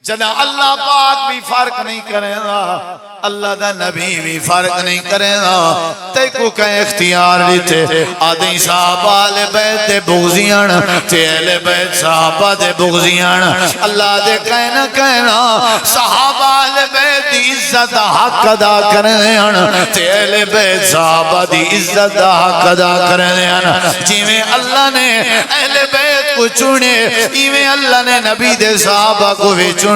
جدا اللہ پاک بھی فرق نہیں کرے گا، اللہ دا نبی بھی فرق نہیں کرے گا، تے کو کہیں اختیار دیتے آدھیں صحابہ لے بیت دے بغزیاں تے اہل بیت صحابہ دے بغزیاں اللہ دے کہنا صحابہ لے بیت دی عزت حق ادا کرنے تے اہل بیت صحابہ دی عزت حق ادا کرنے جیویں اللہ نے اہل بیت کو چنے ایویں اللہ نے نبی دے صحابہ کو بھی چنے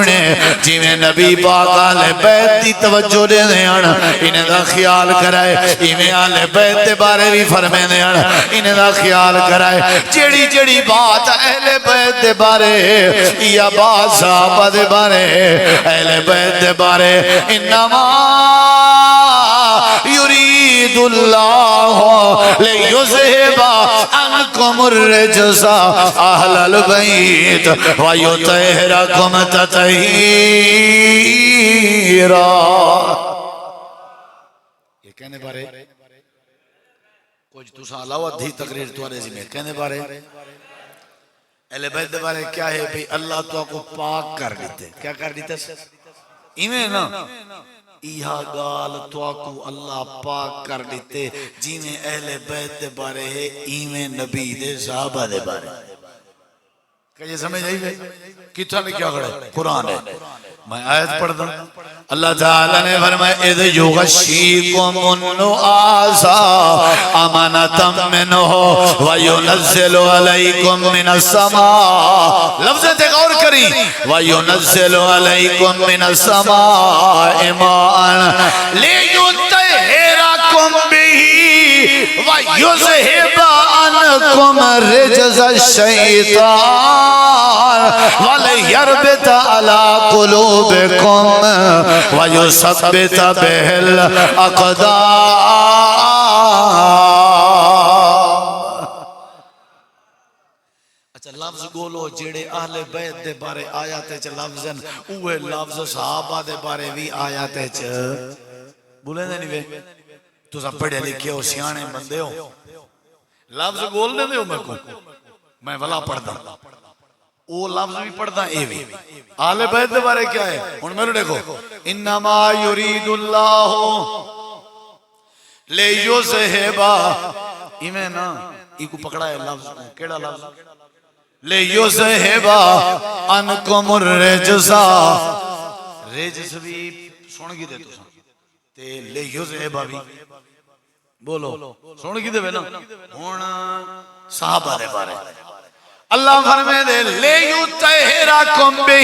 جیویں نبی پاک اہل بیت دی توجہ دے دیاں انہیں دا خیال کرائے ایویں اہل بیت دے بارے بھی فرمے دیاں انہیں دا خیال کرائے جڑی جڑی بات اہل بیت دے بارے یا بات صحابہ دے بارے اہل بیت دے بارے انما یرید اللہ لیذہب عنکم الرجس اہل البیت ویطہرکم تطہیرا۔ یہ کہنے بارے کچھ تسا علاوہ دھی تقریر توارے زمین کہنے بارے اہل بیت دے بارے کیا ہے بھی اللہ تو کو پاک کر دیتے کیا کر دیتے ایمیں نا ایہا گال تو کو اللہ پاک کر دیتے جیویں اہل بیت دے بارے ہے ایمیں نبی دے صحابہ دے بارے کہ یہ سمجھ آئی بھائی کتھا نے کیا گھڑے قرآن ہے میں آیت پڑھ دوں اللہ تعالیٰ نے فرمائے اذ یغشیکم النعاسا امانتا منہ وینزل علیکم من السماء لفظ غور کریں وینزل علیکم من السماء ماء لیطہرکم بہ ویذہب عنکم رجز الشیطان ولیربط علی قلوبکم ویثبت بہ الاقدام۔ اچھا لفظ گولو جڑے اہل بیت دے بارے آیات چ لفظن اوہ لفظ صحابہ دے بارے بھی آیات چ بولے نہیں وے تو سب پڑھے لکھے ہو سیانے بندے ہو لفظ گول دے ہو میں کو میں ولا پڑھدا وہ لفظ بھی پڑھدا اے بھی اہل بیت دے بارے کیا ہے ہن میرے دیکھو انما یرید اللہ لیذہب ایویں نا ای کو پکڑا ہے لفظ کیڑا لفظ لیذہب عنکم الرجس رجس بھی سن گئی دے تو تے لیذہب بھی بولو سن گئی دے نا ہن صحابہ دے بارے اللہ فرمائے دے لیطہرکم بہ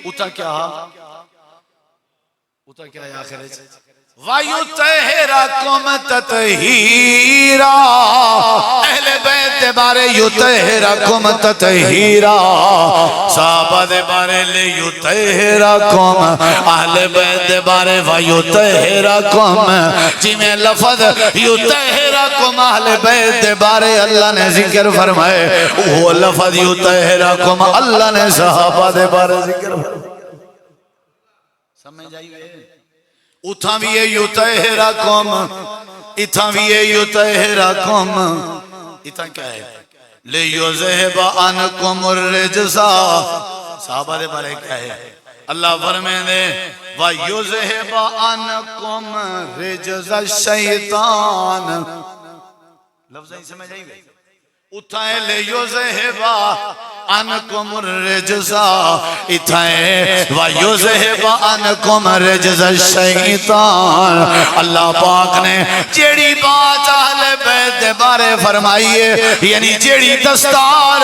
اتا کیا ہے آخر وَيُطَهِّرَكُمْ تَطْهِيرًا اہل بیت دے بارے یطہرکم تطہیرا صحابہ دے بارے لیطہرکم اہل بیت دے بارے وَيُطَهِّرَكُمْ جی میں لفظ یطہرکم اہل بیت دے بارے اللہ نے ذکر فرمائے وہ لفظ یطہرکم اللہ نے صحابہ دے بارے ذکر فرمائے سمجھ آئیے اتھا بھی ہے یطہرکم اتھا بھی ہے یطہرکم اتھا کیا ہے لیذہب عنکم الرجس صحابہ دے بارے کیا ہے اللہ فرمائے دے وَيُذْهِبَ عَنْكُمْ رِجْزَ الشَّيْطَانِ لفظ نہیں سمجھ آئی گئی اتھا ہے لیذہب عنکم الرجس اتھا ہے وَيُذْهِبَ عَنْكُمْ رِجْزَ الشَّيْطَانِ اللہ پاک نے جیڑی بات اہل بیت دے بارے فرمائیے یعنی جیڑی دستار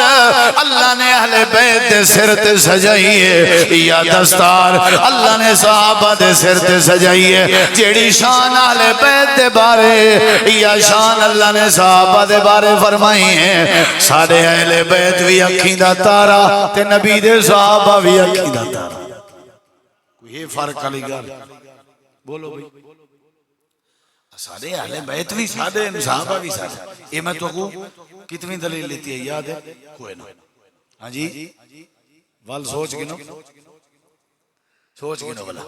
اللہ نے اہل بیت دے سر تے سجائیے یا دستار اللہ نے صحابہ دے سر تے سجائیے جیڑی شان اہل بیت دے بارے یا شان اللہ نے صحابہ دے بارے فرمائیے سارے اہل بیت بھی اکھیں دا تارا تے نبی دے صحابہ بھی اکھیں دا تارا کوئی یہ فرق علی گال بولو بھئی سارے اہل بیت بھی سارے صحابہ بھی سارے یہ میں تو کو کتنی دلیل لیتی ہے یاد ہے کوئی نہ ہاں جی وال سوچ گنو بلا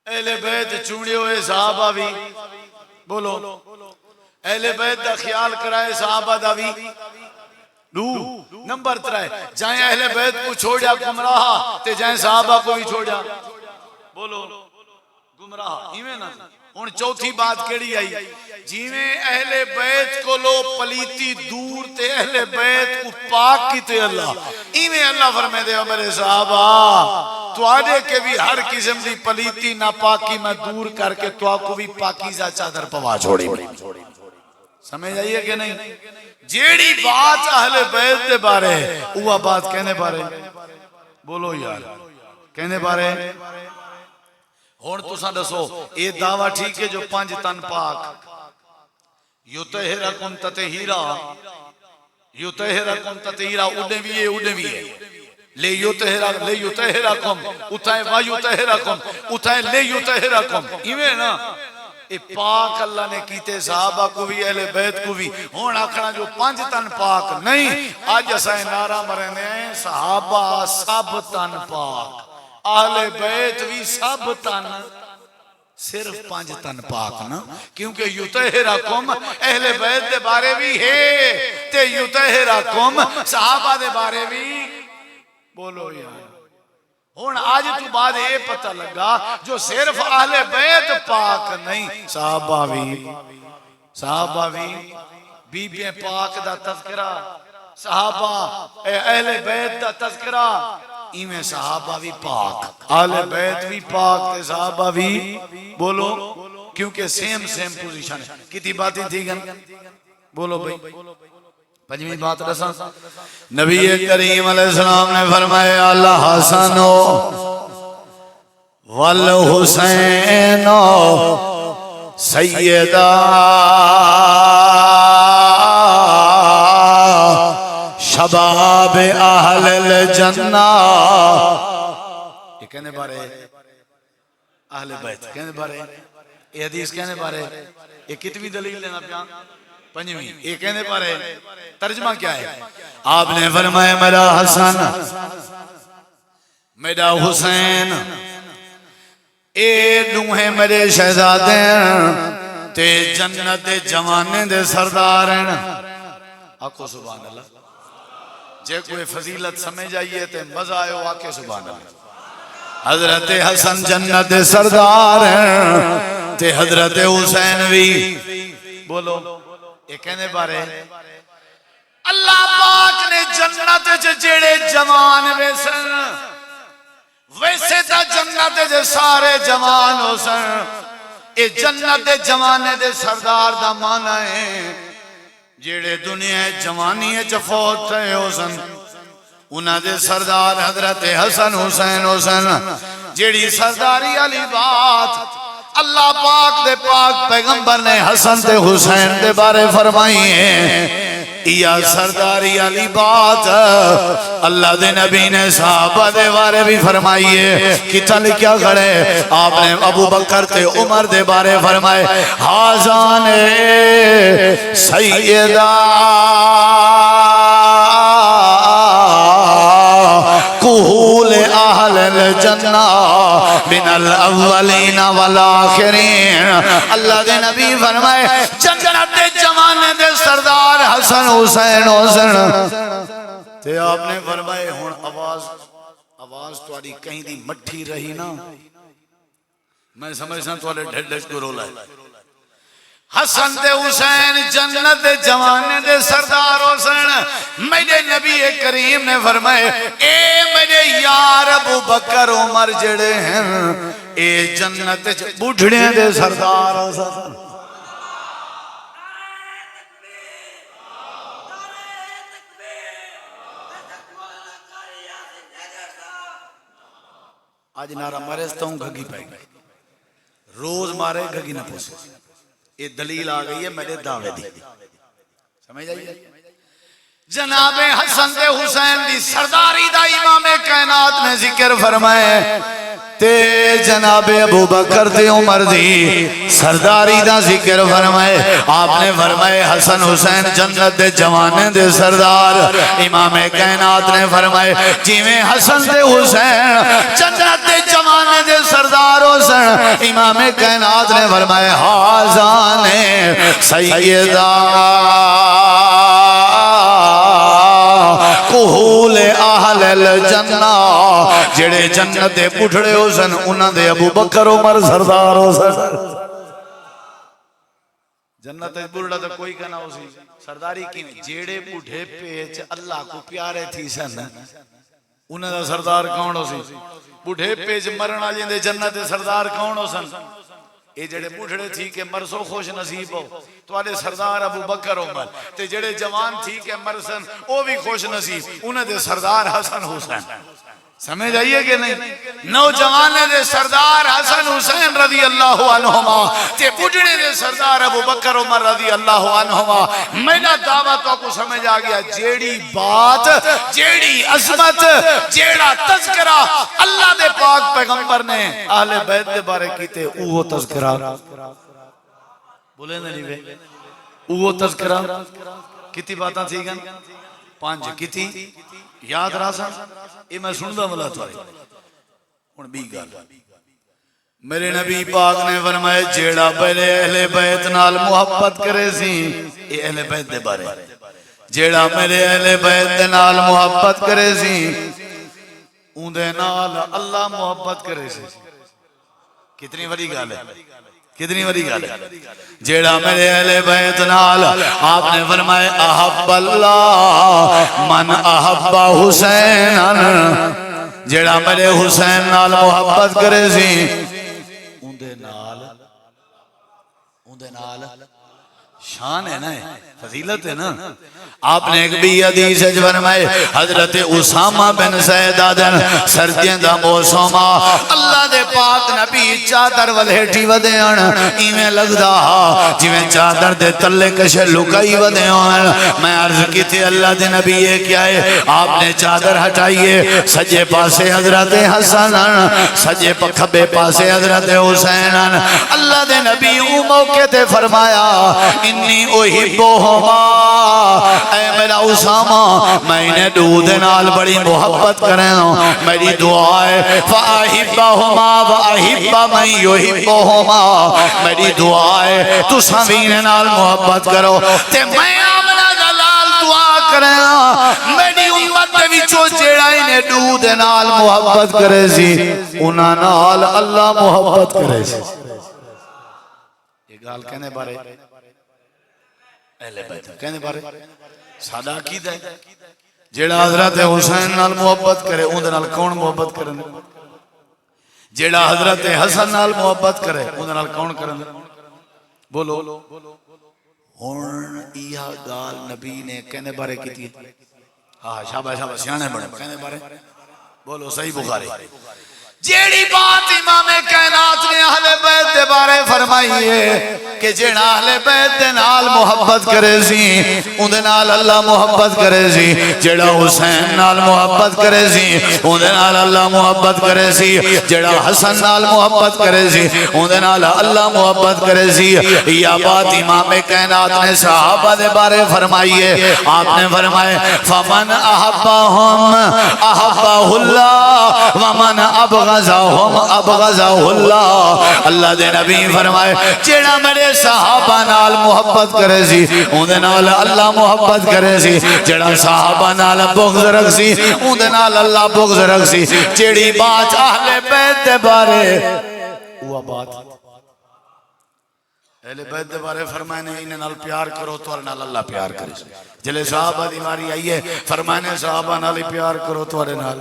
اہل بیت چونڑے ہوئے صحابہ بھی بولو اہل بیت دا خیال کرائے صحابہ دا بھی دو نمبر 3 جائیں اہل بیت کو چھوڑیا گمراہ تے جائیں صحابہ کو بھی چھوڑیا بولو گمراہ ایویں نا ہن چوتھی بات کیڑی آئی جیویں اہل بیت کو لو پلیتی دور تے اہل بیت کو پاک کیتے اللہ ایویں اللہ فرمائے دے میرے صحابہ تو آدھے کے بھی ہر قسم دی پلیتی ناپاکی میں دور کر کے تو آپ کو بھی پاکیزہ چادر پوا چھوڑی سمجھ آئیے کہ نہیں جیڑی بات اہل بیت دے بارے وہ بات کہنے بارے بولو یار کہنے بارے ہون تو ساں دسو اے دعویٰ ٹھیک ہے جو 5 تن پاک یطہرکم تطہیرا یطہرکم تطہیرا اڑے بھی ہے لے یطہرکم اتھائے وا یطہرکم اتھائے لے یطہرکم ایویں نا اے پاک اللہ نے کیتے صحابہ کو بھی اہل بیت کو بھی ہون آکھنا جو 5 تن پاک نہیں آج اسائے نعرہ مرنے ہیں صحابہ سب تن پاک اہل بیت بھی سب تن صرف 5 تن پاک نا کیونکہ یطہرکم اہل بیت دے بارے بھی ہے تے یطہرکم صحابہ دے بارے بھی بولو یار ہون آج تو بعد یہ پتہ لگا جو صرف اہل بیت پاک نہیں صحابہ بھی بی پاک دا تذکرہ صحابہ اہل بیت دا تذکرہ ایمیں صحابہ بھی پاک اہل بیت بھی پاک تے صحابہ بھی بولو کیونکہ سیم پوزیشن ہے کتنی باتیں تھی گن بولو بھئی پنجویں بات رسا نبی کریم علیہ السلام نے فرمایا اللہ حسن والحسین سیدہ شباب اہل الجنہ یہ کہنے بارے اہل بیت کہنے بارے یہ حدیث کہنے بارے یہ کتنی دلیل لینا پیان پنجویں یہ کہنے پارے ترجمہ کیا ہے آپ نے فرمایا میرا حسن میرا حسین اے دوہیں میرے شہزادے تے جنت جوانے دے سردار ہیں آکھو سبحان اللہ جے کوئی فضیلت سمجھ آئیے تے مزہ آئے ہو آکے سبحان اللہ حضرت حسن جنت سردار ہیں تے حضرت حسین بھی بولو یہ کہنے بارے اللہ پاک نے جنت جڑے جوان ویسن ویسے تا جنت جے سارے جوان ہو سن اے جنت جوانے دے سردار دا مانا ہے جڑے دنیا جوانی فوت تھے ہو سن انہاں دے سردار حضرت حسن حسین ہو سن جڑی سرداری علی بات اللہ پاک دے پاک پیغمبر نے حسن تے حسین دے بارے فرمائی ہیں یا سرداری علی بات اللہ دے نبی نے صحابہ دے بارے بھی فرمائی ہے کتا لکھیا کھڑے آپ نے ابو بکر تے عمر دے بارے فرمائے حازان سیدہ کہول اہل الجنہ من الاولین والآخرین اللہ دے نبی فرمائے جنت دے جوانے دے سردار حسن حسین تے آپ نے فرمائے ہون آواز تواری کہیں دی مٹھی رہی نا میں سمجھنا توارے ڈھڑ ڈھڑ کو رولا ہے حسن تے حسین جنت دے جوانے دے سردار حسین میرے نبی کریم نے فرمائے اے میرے یار ابو بکر عمر جڑے ہیں اے جنت بڑھڑے دے سردار حسین آج نارا مرستا ہوں گھگی پائے گئی روز مارے گھگی نہ پوچھے یہ دلیل آ گئی ہے میرے دعوے دی سمجھ آئیے جناب حسن تے حسین دی سرداری دا امام کائنات نے ذکر فرمائے تے جناب ابو بکر تے عمر دی سرداری دا ذکر فرمائے آپ نے فرمائے حسن حسین جنت دے جوانے دے سردار امام کائنات نے فرمائے جیویں حسن تے حسین جنت دے جوانے دے سردار حسین امام کائنات نے فرمائے حازان سیدہ کہول اہل الجنہ جڑے جنت دے بڑھڑے ہو سن انہاں دے ابو بکر عمر سردار ہو سن جنت دے بڑھڑا تو کوئی کہنا ہو سی سرداری کی جیڑے بڑھے پیچ اللہ کو پیارے تھی سن انہاں دا سردار کون ہو سی بڑھے پیچ مرن والے دے جنت دے سردار کون ہو سن اے جڑے بڑھڑے تھی کہ مرسو خوش نصیب ہو توالے سردار ابو بکر عمر تے جڑے جوان تھی کہ مرسن او بھی خوش نصیب انہاں دے سردار حسن حسین سمجھ آئیے کہ نہیں نوجوانے دے سردار حسن حسین رضی اللہ عنہما تے بڑھڑے دے سردار ابو بکر عمر رضی اللہ عنہما میرا دعوت کو سمجھ آ گیا جیڑی بات جیڑی عظمت جیڑا تذکرہ اللہ دے پاک پیغمبر نے اہل بیت دے بارے کیتے وہ تذکرہ بولے نہیں بے وہ تذکرہ کتی باتاں تھی گن پانچ کتی یاد راسا یہ میں سندہ ملا تو آئی ان بھی گال میرے نبی پاک نے فرمائے جیڑا پہلے اہل بیت نال محبت کرے سی یہ اہل بیت دے بارے جیڑا میرے اہل بیت نال محبت کرے سی ان دے نال اللہ محبت کرے سی کتنی بڑی گال ہے کتنی بڑی گال ہے جیڑا میرے اہل بیت نال آپ نے فرمائے احب اللہ من احب حسین جیڑا میرے حسین نال محبت کرے سی ان دے نال شان ہے نا فضیلت ہے نا آپ نے ایک بھی حدیث فرمائے حضرت اسامہ بن زید آدن سردیاں دا موسم اللہ دے پاک نبی چادر ولیٹی ودے آن ایمیں لگدا جویں چادر دے تلے کشے لکائی ودے آن میں عرض کی تھی اللہ دے نبی یہ کیا ہے آپ نے چادر ہٹائیے سجے پاسے حضرت حسن سجے کھبے پاسے حضرت حسین اللہ دے نبی او موقع تے فرمایا انی احبہما اے میرا اسامہ میں انہیں دودھ نال بڑی محبت کریں میری دعا ہے فَأَحِبَّهُمَا وَأَحِبَّ مَنْ يُحِبُّهُمَا میری دعا ہے تو سمین نال محبت کرو تے میں آمنہ جلال دعا کریں میری امت میں وچو جیڑا انہیں دودھ نال محبت کرے سی انہاں نال اللہ محبت کرے سی یہ گال کہنے بارے اہل بیت کہنے بارے سادہ عقیدہ ہے جیڑا حضرت حسین نال محبت کرے اون نال کون محبت کرے جیڑا حضرت حسن نال محبت کرے اون نال کون کرے بولو ہن یہ گال نبی نے کہنے بارے کی تھی ہاں شاباش شاباش سیانے بڑے کہنے بارے بولو صحیح بخاری جیڑی بات امام کائنات نے اہل بیت دے بارے فرمائی ہے کہ جیڑا اہل بیت دے نال محبت کرے سی ان دے نال اللہ محبت کرے سی جیڑا حسین نال محبت کرے سی ان دے نال اللہ محبت کرے سی جیڑا حسن نال محبت کرے سی ان دے نال اللہ محبت کرے سی یہ بات امام کائنات نے صحابہ دے بارے فرمائی ہے آپ نے فرمائے فمن احبہم احبہ اللہ ومن ابغضہم ابغضہ اللہ اللہ دے نبی فرمائے جیڑا میرے صحابہ نال محبت کرے سی ان دے نال اللہ محبت کرے سی جیڑا صحابہ نال بغض رکھ سی ان دے نال اللہ بغض رکھ سی جیڑی بات اہل بیت دے بارے وہ بات اہل بیت دے بارے فرمائنے انہیں نال پیار کرو تو نال اللہ پیار کرے سی جلے صحابہ دیواری آئیے فرمائنے صحابہ نال پیار کرو تو نال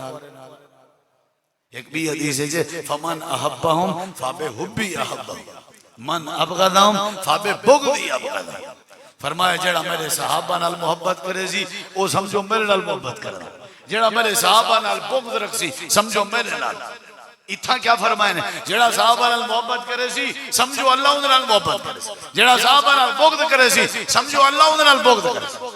ایک بھی حدیث ہے فمن احبہم فابے حبی احبہم من ابغضہم فابے بغضی ابغضہم فرمایا جیڑا میرے صحابہ نال محبت کرے سی وہ سمجھو میرے نال محبت کرنا جیڑا میرے صحابہ نال بغض رکھ سی سمجھو میرے نال اتھا کیا فرمائے جیڑا صحابہ نال محبت کرے سی سمجھو اللہ ان نال محبت کرے سی جیڑا صحابہ نال بغض کرے سی سمجھو اللہ ان نال بغض کرے سی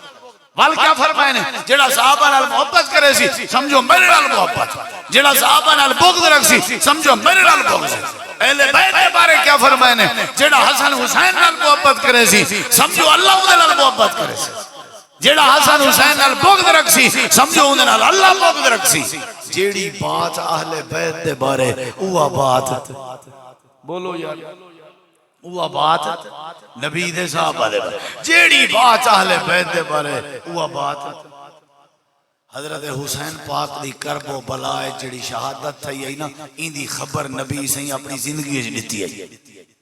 وال کیا فرمائے جیڑا صحابہ نال محبت کرے سی سمجھو میرے نال محبت جیڑا صحابہ نال بغض رکھ سی سمجھو میرے نال بغض اہل بیت کے بارے کیا فرمائے جیڑا حسن حسین نال محبت کرے سی سمجھو اللہ ان نال محبت کرے سی جیڑا حسن حسین نال بغض رکھ سی سمجھو ان نال اللہ بغض رکھ سی جیڑی بات اہل بیت دے بارے اوہ بات بولو یار اوہ بات نبی دے صحابہ دے بارے جیڑی بات اہل بیت دے بارے اوہ بات حضرت حسین پاک دی کرب و بلائے جڑی شہادت تھی ہے نا ان دی خبر نبی سے اپنی زندگی دیتی ہے.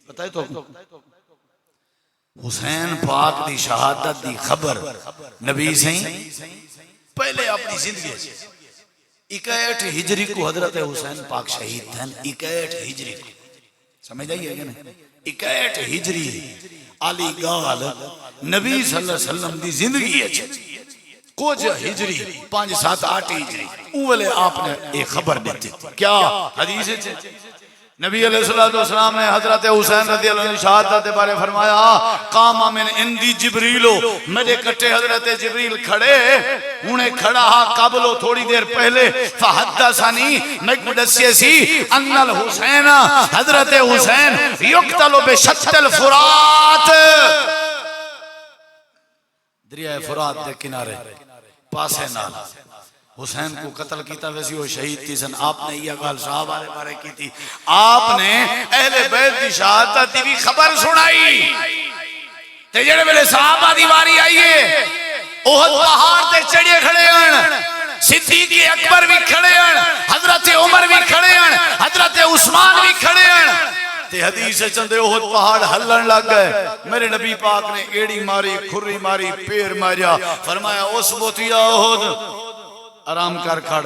پتہ ہے تو حسین پاک دی شہادت دی خبر نبی سے پہلے اپنی زندگی 61 ہجری کو حضرت حسین پاک شہید تھے. 61 ہجری کو سمجھ آئی ہے کہ نہیں؟ 61 ہجری علی گال نبی صلی اللہ علیہ وسلم دی زندگی ہے کچھ ہجری 5 7 8 ہجری اولے آپ نے ایک خبر دیتی. کیا حدیث ہے؟ نبی علیہ السلام نے حضرت حسین رضی اللہ عنہ شہادت بارے فرمایا قام من اندی جبریلو میرے کٹے حضرت جبریل کھڑے انہیں کھڑا قبلو تھوڑی دیر پہلے فحدثنی میں دسیے سی ان الحسین حضرت حسین یقتل بشط الفرات دریائے فرات دے کنارے پاسے نال حسین کو قتل کیتا ویسی وہ شہید تھی سن. آپ نے یہ گال صاحب آلے بارے کی تھی. آپ نے اہل بیت کی شہادت دی بھی خبر سنائی تے جڑے ویلے صحابہ دی واری آئیے احد پہاڑ تے چڑھے کھڑے ہیں صدیق اکبر بھی کھڑے ہیں حضرت عمر بھی کھڑے ہیں حضرت عثمان بھی کھڑے ہیں تے حدیث چندے احد پہاڑ ہلن لگ گئے. میرے نبی پاک نے ایڑی ماری کھری ماری پیر ماریا فرمایا اس بوتیا احد آرام کر کھڑ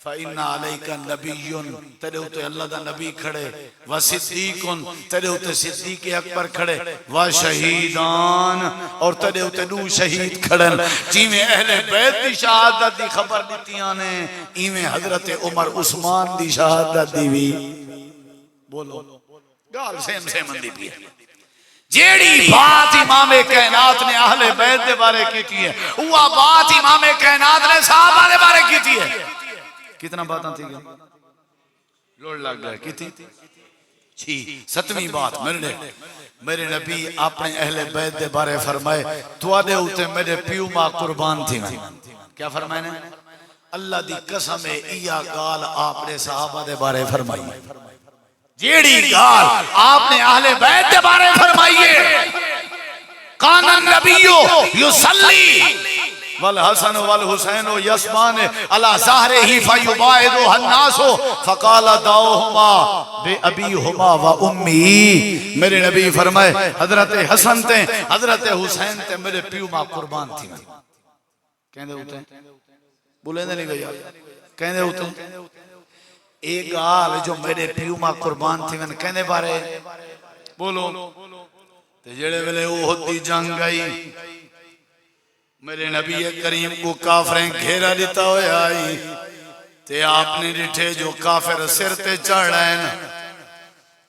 فَإِنَّ عَلَيْكَ نَبِيٌّ تیرے ہوتے اللہ دا نبی کھڑے وَصِدِّيقٌ تیرے ہوتے صدیق اکبر کھڑے وَشَہِیدان اور تیرے ہوتے دو شہید کھڑن. جی میں اہل بیت دی شہادت دی خبر دیتیاں نے ایویں حضرت عمر عثمان دی شہادت دی بھی بولو گال سیم دی بھی ہے. جیڑی بات امام کائنات نے اہل بیت دے بارے کی ہے وہ بات امام کائنات نے صحابہ دے بارے کی ہے. کتنا باتاں تھی گئے لوڑ لگ گئے کتنی 7ویں بات میرے نبی اپنے اہل بیت دے بارے فرمائے تو آدھے ہوتے میرے پیو ماں قربان تھی میں. کیا فرمائے نے؟ اللہ دی قسم ہے ایا گال آپ نے صحابہ دے بارے فرمائی. جیڑی گال آپ نے اہل بیت دے بارے فرمائیے کان النبیو یصلی والحسن والحسین یسمان علی ظہرہ فیباعدہ الناس فقال دعوہما بابیہما و امی. میرے نبی فرمائے حضرت حسن تے حضرت حسین تے میرے پیو ماں قربان تھی. کہندے ہوتے ہیں بولے نہیں گئی کہندے ہوتے ہیں ایک گال جو میرے پیو ماں قربان تھی میں کہنے بارے بولو تے جڑے ویلے احد دی جنگ آئی میرے نبی کریم کو کافریں گھیرا دیتا ہوئے آئی تے آپ نے ڈٹھے جو کافر سر تے چڑھ رہے ہیں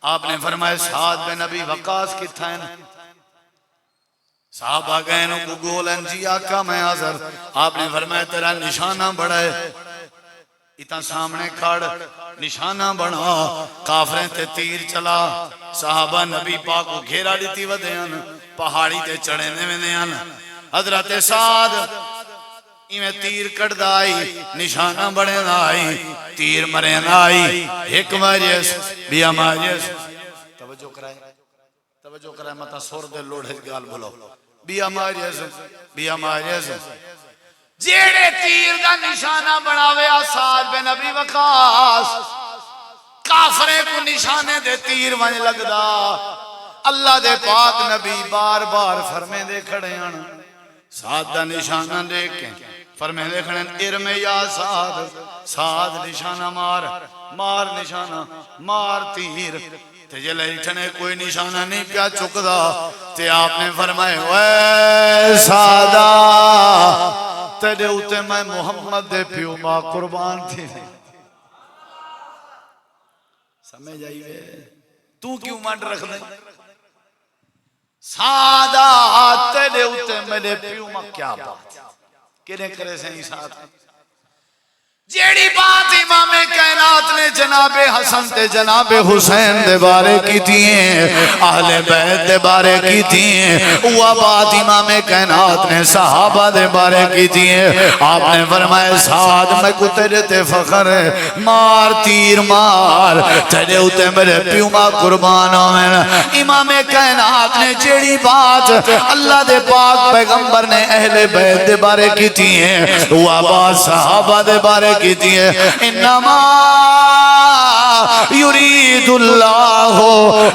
آپ نے فرمایا سعد بن نبی وقاص کی تھا ہے صحابہ گئنوں کو گولن جی آقا میں حاضر. آپ نے فرمایا تیرا نشانہ بڑا ہے اتنا سامنے کھڑ نشانہ بنا کافریں تے تیر چلا صحابہ نبی پاک کو گھیرا لیتی ودیان پہاڑی تے چڑھنے میں دیان. حضرت سعد ایمیں تیر کٹ دائی نشانہ بڑھے دائی تیر مرے دائی ایک ماریس بیا ماریس توجہ کرائے مطا سور دے لوڑے گال بولو بیا ماریس جیڑے تیر دا نشانہ بناوے سعد بن نبی وقاص کافریں کو نشانے دے تیر ون لگ دا. اللہ دے پاک نبی بار بار فرمے دے کھڑے ہیں سعد دا نشانہ دیکھیں فرمے دے کھڑے ہیں ارم یا سعد نشانہ مار نشانہ مار تیر تے جلے اٹھنے کوئی نشانہ نہیں پیا چکدا تے آپ نے فرمائے اے سعدہ تیرے ہوتے میں محمد دے پیو ماں قربان تھی. سمجھ آئیے تو کیوں منڈ رکھ دیں سادہ تیرے ہوتے میرے پیو ماں کیا بات کنے کرے سے نہیں ساتھ جیڑی بات امام کائنات نے جناب حسن تے جناب حسین دے بارے کیتی ہیں، اہل بیت دے بارے کیتی ہیں، وہ بات امام کائنات نے صحابہ دے بارے کیتی ہیں۔ آپ نے فرمایا سعد میں کو تیرے تے فخر ہے، مار تیر مار تیرے اتے میرے پیو ماں قربان ہوئے۔ امام کائنات نے جیڑی بات اللہ دے پاک پیغمبر نے اہل بیت دے بارے کیتی ہیں، وہ بات صحابہ دے بارے کیتی ہیں۔ انما یرید اللہ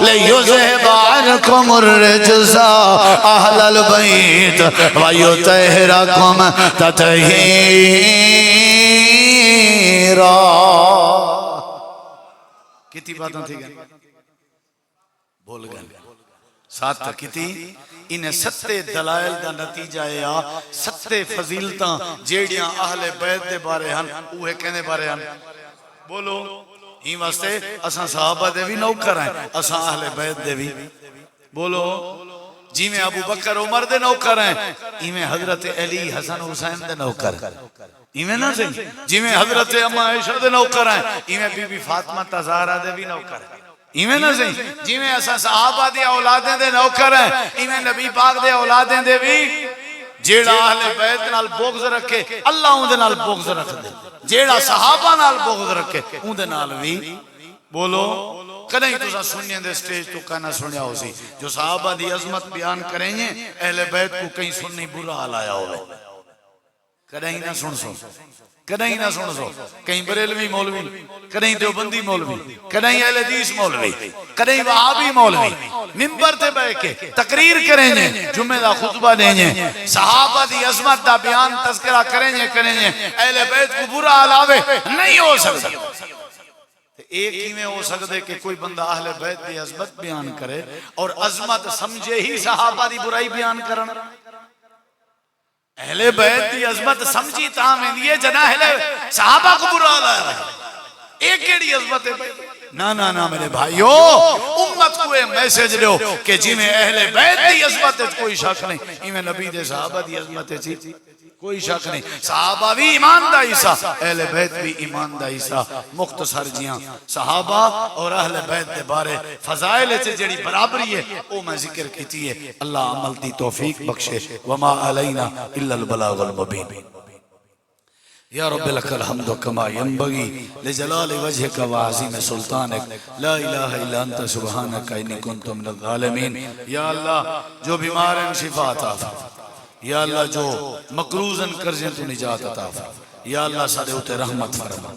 لیذہب عنکم الرجس اہل البیت ویطہرکم تطہیرا۔ کتنی باتیں تھی گئے بول گئے ساتھ تک کتنی انہیں ستے دلائل دا نتیجہ ہے ستے فضیلتاں جیڑیاں اہل بیت دے بارے ہن اوہ کہنے بارے ہن بولو ہی واسطے اساں صحابہ دے بھی نوکر ہیں، اساں اہل بیت دے بھی بولو جی میں ابو بکر عمر دے نوکر ہیں، ایویں حضرت علی حسن حسین دے نوکر ایویں نہ سے جی میں حضرت اما عائشہ دے نوکر ہیں، ایویں بی بی فاطمہ تزہرا دے بھی نوکر ہیں، ایویں نہ سے جی میں اساں صحابہ دی اولادیں دے نوکر ہیں، ایویں نبی پاک دے اولادیں دے بھی جیڑا اہل بیت نال بغض رکھے اللہ اون دے نال بغض رکھ دے، جیڑا صحابہ نال بغض رکھے اون دے نال بھی بولو کدیں تساں سننے دے سٹیج تو کہنا سنیا ہو سی جو صحابہ دی عظمت بیان کریں گے اہل بیت کو کہیں سننی برا حال آیا ہوئے کدیں نہ سن سو کدیں نہ سن سو کہیں بریلوی مولوی کدیں دیوبندی مولوی کدیں اہل حدیث مولوی کدیں وہابی مولوی منبر تے بیٹھ کے تقریر کریں گے جمعہ دا خطبہ دیں گے صحابہ دی عظمت دا بیان تذکرہ کریں گے اہل بیت کو برا حال آوے نہیں ہو سکتا۔ ایک ہی میں ہو سکتے کہ کوئی بندہ اہل بیت دی عظمت بیان کرے اور عظمت سمجھے ہی صحابہ دی برائی بیان کرنا، اہل بیت دی عظمت سمجھی تاں میں دیئے جنا اہل صحابہ کو برا لایا ایک کیڑی عظمت ہے نا میرے بھائیو امت کو یہ میسیج لو کہ جی میں اہل بیت دی عظمت ہے کوئی شک نہیں، ہی میں نبی دے صحابہ دی عظمت ہے کوئی شک نہیں، صحابہ بھی ایمان دا حصہ اہل بیت بھی ایمان دا حصہ۔ مختصر جیاں صحابہ اور اہل بیت دے بارے فضائل سے جڑی برابری ہے او میں ذکر کیتی ہے، اللہ عمل دی توفیق بخشے، وما علینا الا البلاغ المبین۔ یا رب لک الحمد کما ینبغی لجلال وجہک وعظیم سلطانک لا الہ الا انت سبحانک انی کنت من الظالمین۔ یا اللہ جو بیمار ہیں شفا عطا فرما، یا اللہ جو مقروضاً قرضیں تو نجات عطا فرما، یا اللہ سارے ہوتے رحمت فرما۔